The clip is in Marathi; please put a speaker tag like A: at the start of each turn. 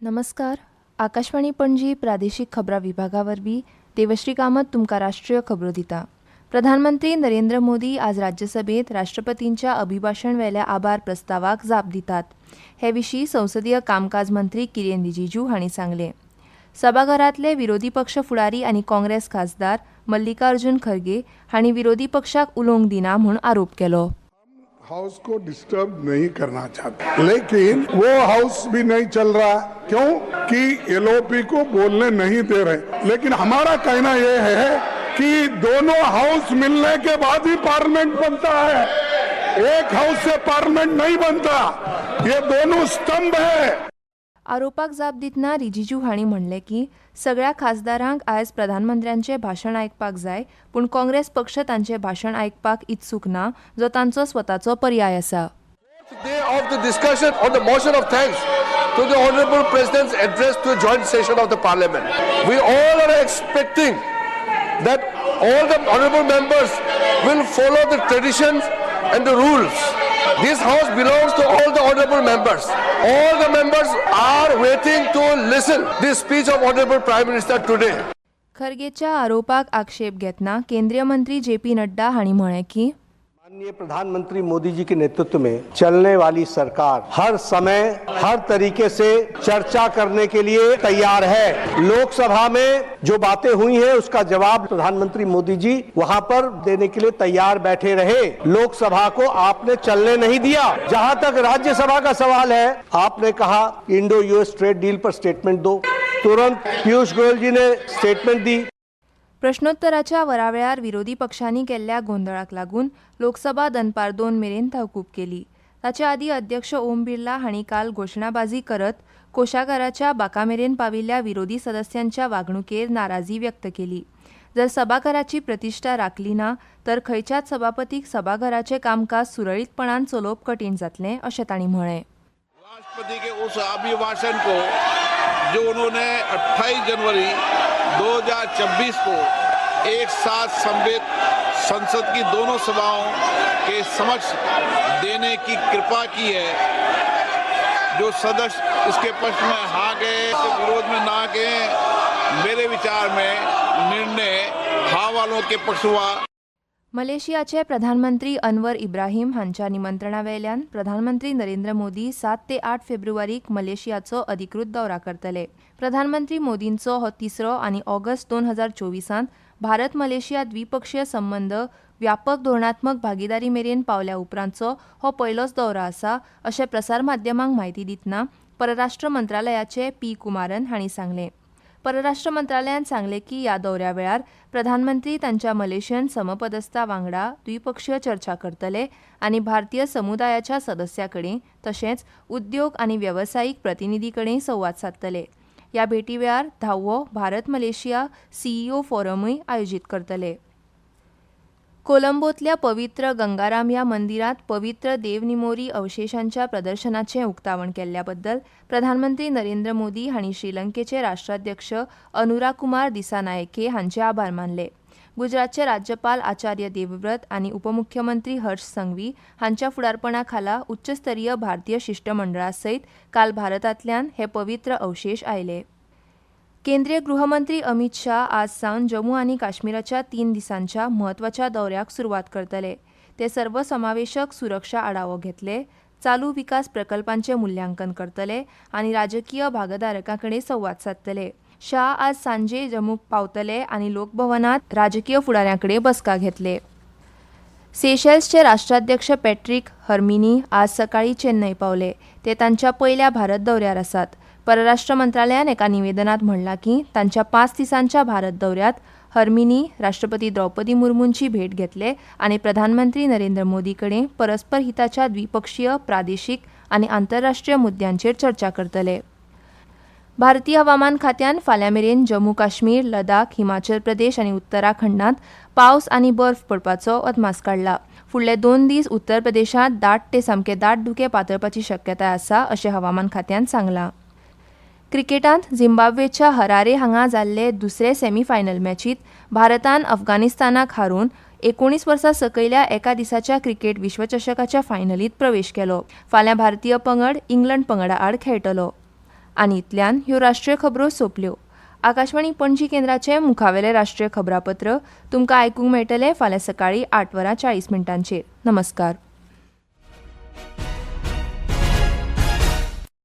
A: नमस्कार. आकाशवाणी पणजी प्रादेशीक खबरां विभागावरवीं देवश्री कामत तुमकां राष्ट्रीय खबरो दिता. प्रधानमंत्री नरेंद्र मोदी आज राज्यसभेत राष्ट्रपतींच्या अभिभाशण वेल्या आभार प्रस्तावाक जाप दितात. हे विशीं संसदीय कामकाज मंत्री किरेन रिजिजू हांणी सांगलें. सभाघरांतले विरोधी पक्ष फुडारी आनी काँग्रेस खासदार मल्लिकार्जुन खरगे हांणी विरोधी पक्षाक उलोवंक दिना म्हूण आरोप केलो.
B: हाउस को डिस्टर्ब नहीं करना चाहते, लेकिन वो हाउस भी नहीं चल रहा. क्यों? कि एलओपी को बोलने नहीं दे रहे. लेकिन हमारा कहना ये है कि दोनों हाउस मिलने के बाद ही पार्लियामेंट बनता है. एक हाउस से पार्लियामेंट नहीं बनता. ये दोनों स्तंभ है.
A: आरोपाक जाप दितना रिजिजू हांणी म्हणलें की सगळ्या खासदारांक आयज प्रधानमंत्र्यांचें भाशण आयकपाक जाय, पूण काँग्रेस पक्ष तांचें भाशण आयकपाक इत्सूक ना, जो तांचो स्वताचो पर्याय आसा.
C: Day of the discussion on the motion of thanks to the Honourable President's address to a joint session of the Parliament. We all are expecting that all the honourable members will follow the traditions and the rules. This house belongs to all the honourable members. All the members are waiting to listen the speech of Honourable Prime Minister today.
A: खरगेच्या आरोपाक आक्षेप घेतना केंद्रीय मंत्री जे.पी. नड्डा हांणी म्हळें की
D: माननीय प्रधानमंत्री मोदी जी के नेतृत्व में चलने वाली सरकार हर समय हर तरीके से चर्चा करने के लिए तैयार है. लोकसभा में जो बातें हुई हैं उसका जवाब प्रधानमंत्री मोदी जी वहां पर देने के लिए तैयार बैठे रहे. लोकसभा को आपने चलने नहीं दिया. जहां तक राज्यसभा का सवाल है, आपने कहा इंडो यूएस ट्रेड डील पर स्टेटमेंट दो. तुरंत पीयूष गोयल जी ने स्टेटमेंट दी.
A: प्रश्नोत्तराच्या वरावेळार विरोधी पक्षांनी केल्ल्या गोंधळाक लागून लोकसभा दनपार 2 मेरेन तहकूब केली. ताचे आदी अध्यक्ष ओम बिर्ला हांणी काल घोशणाबाजी करत कोशागाराच्या बाकामेरेन पाविल्ल्या विरोधी सदस्यांच्या वागणुकेर नाराजी व्यक्त केली. जर सभाघराची प्रतिश्ठा राखली ना तर खंयच्याच सभापतीक सभाघराचें कामकाज सुरळीतपणान चलोवप कठीण जातलें अशें तांणी म्हळें.
E: राष्ट्रपति के उस अभिभाषण को जो उन्होंने 28 जनवरी 2024 को एक साथ सम्मिलित संसद की दोनों सभाओं के समक्ष देने की कृपा की है, जो सदस्य इसके पक्ष में हाँ गए, विरोध में ना गए, मेरे विचार में निर्णय हाँ वालों के पक्ष हुआ.
A: मलेशियाचे प्रधानमंत्री अनवर इब्राहिम हांच्या निमंत्रणावेल्यान प्रधानमंत्री नरेंद्र मोदी 7 ते 8 फेब्रुवारीक मलेशियाचो अधिकृत दौरा करतले. प्रधानमंत्री मोदींचो हो तिसरो आनी ऑगस्ट 2024 भारत मलेशिया द्विपक्षीय संबंद व्यापक धोरणात्मक भागीदारी मेरेन पावल्या उपरांतचो हो पयलोच दौरो आसा, अशें प्रसार माध्यमांक म्हायती दितना परराष्ट्र मंत्रालयाचे पी. कुमारन हांणी सांगलें. परराष्ट्र मंत्रालयान सांगलें की ह्या दौऱ्या वेळार प्रधानमंत्री तांच्या मलेशियन समपदस्था वांगडा द्विपक्षीय चर्चा करतले आनी भारतीय समुदायाच्या सदस्यां कडेन तशेंच उद्योग आनी वेवसायीक प्रतिनिधी कडेन संवाद सादतले. ह्या भेटी वेळार 10वो भारत मलेशिया सीईओ फोरमूय आयोजीत करतले. कोलंबोतल्या पवित्र गंगाराम ह्या मंदिरात पवित्र देवनिमोरी अवशेषांच्या प्रदर्शनाचें उक्तावण केल्ल्या बद्दल प्रधानमंत्री नरेंद्र मोदी हांणी श्रीलंकेचे राष्ट्राध्यक्ष अनुरा कुमार दिसानायके हांचे आभार मानले. गुजरातचे राज्यपाल आचार्य देवव्रत आनी उपमुख्यमंत्री हर्ष संघवी हांच्या फुडारपणा खाला उच्चस्तरीय भारतीय शिष्टमंडळा सयत काल भारतांतल्यान हे पवित्र अवशेष आयले. केंद्रीय गृहमंत्री अमित शाह आज सावन जम्मू आनी काश्मीराच्या 3 दिसांच्या म्हत्वाच्या दौऱ्याक सुरवात करतले. ते सर्वसमावेशक सुरक्षा आढावो घेतले, चालू विकास प्रकल्पांचे मुल्यांकन करतले आनी राजकीय भागधारकां कडेन संवाद सादतले. शाह आज सांजे जम्मूक पावतले आनी लोकभवनात राजकीय फुडाऱ्यां कडेन बसका घेतले. सेशेल्सचे राष्ट्राध्यक्ष पॅट्रिक हर्मिनी आज सकाळी चेन्नई पावले. ते तांच्या पयल्या भारत दौऱ्यार आसात. परराष्ट्र मंत्रालयान एका निवेदनात म्हणला की तांच्या 5 दिसांच्या भारत दौऱ्यात हर्मिनी राष्ट्रपती द्रौपदी मुर्मूंची भेट घेतले आनी प्रधानमंत्री नरेंद्र मोदी कडेन परस्पर हिताच्या द्विपक्षीय, प्रादेशीक आनी आंतरराष्ट्रीय मुद्द्यांचेर चर्चा करतले. भारतीय हवामान खात्यान फाल्यां मेरेन जम्मू काश्मीर, लडाख, हिमाचल प्रदेश आनी उत्तराखंडांत पावस आनी बर्फ पडपाचो अदमास काडला. फुडले 2 दीस उत्तर प्रदेशांत दाट ते सामके दाट धुके पातळपाची शक्यताय आसा, अशें हवामान खात्यान सांगलां. क्रिकेटांत झिम्बाब्वेच्या हरारे हांगा जाल्ले दुसरे सेमीफायनल मॅचीत भारतान अफगाणिस्तानाक हारून 19 वर्सां सकयल्या एका दिसाच्या क्रिकेट विश्वचषकाच्या फायनलीत प्रवेश केलो. फाल्यां भारतीय पंगड इंग्लंड पंगडा आड खेळटलो. आनी इतल्यान ह्यो राष्ट्रीय खबरो सोंपल्यो. आकाशवाणी पणजी केंद्राचे मुखावेले राष्ट्रीय खबरापत्र तुमकां आयकूंक मेळटले फाल्यां सकाळीं 8:40 नमस्कार.